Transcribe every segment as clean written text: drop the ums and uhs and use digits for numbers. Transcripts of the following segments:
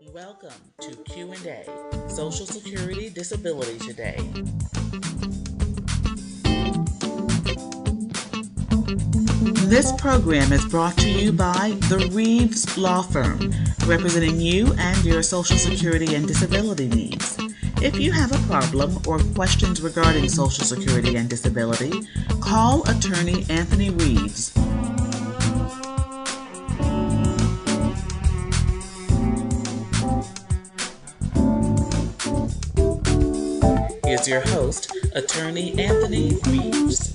Welcome to Q&A, Social Security Disability Today. This program is brought to you by the Reeves Law Firm, representing you and your Social Security and disability needs. If you have a problem or questions regarding Social Security and disability, call attorney Anthony Reeves. Here's your host, attorney Anthony Reeves.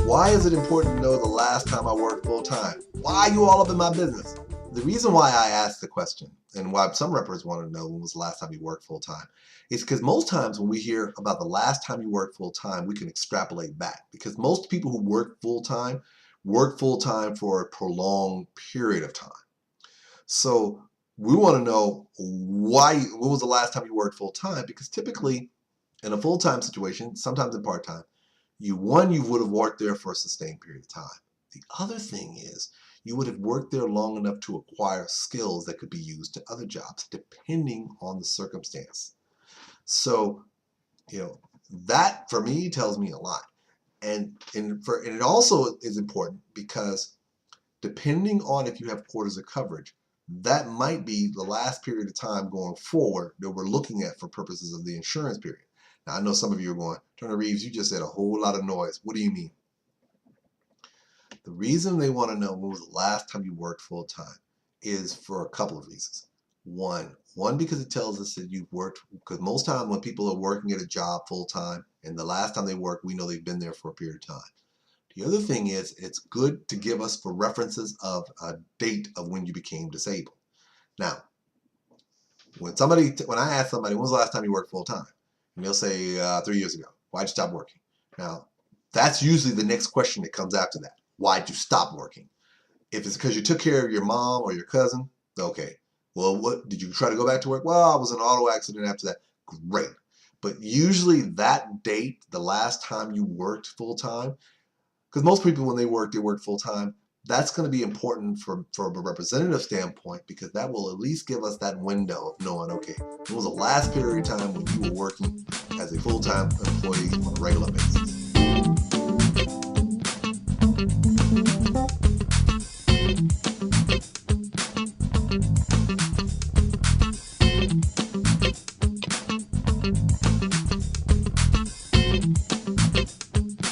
Why is it important to know the last time I worked full time? Why are you all up in my business? The reason why I asked the question and why some reppers want to know when was the last time you worked full time is because most times when we hear about the last time you worked full time, we can extrapolate back because most people who work full time for a prolonged period of time. So we want to know when was the last time you worked full time, because typically in a full time situation, sometimes in part time, you would have worked there for a sustained period of time. The other thing is you would have worked there long enough to acquire skills that could be used to other jobs, depending on the circumstance. So, that for me tells me a lot. And it also is important because depending on if you have quarters of coverage, that might be the last period of time going forward that we're looking at for purposes of the insurance period. Now, I know some of you are going, Turner Reeves, you just said a whole lot of noise. What do you mean? The reason they want to know when was the last time you worked full time is for a couple of reasons. One, because it tells us that you've worked, because most time when people are working at a job full time and the last time they work, we know they've been there for a period of time. The other thing is it's good to give us for references of a date of when you became disabled. Now, when I ask somebody, when was the last time you worked full time? And they'll say 3 years ago. Why'd you stop working? Now, that's usually the next question that comes after that. Why'd you stop working? If it's because you took care of your mom or your cousin, okay. Well, what did you try to go back to work? Well, I was in an auto accident after that. Great. But usually that date, the last time you worked full time, because most people when they work full time. That's going to be important from a representative standpoint, because that will at least give us that window of knowing, okay, when was the last period of time when you were working as a full-time employee on a regular basis.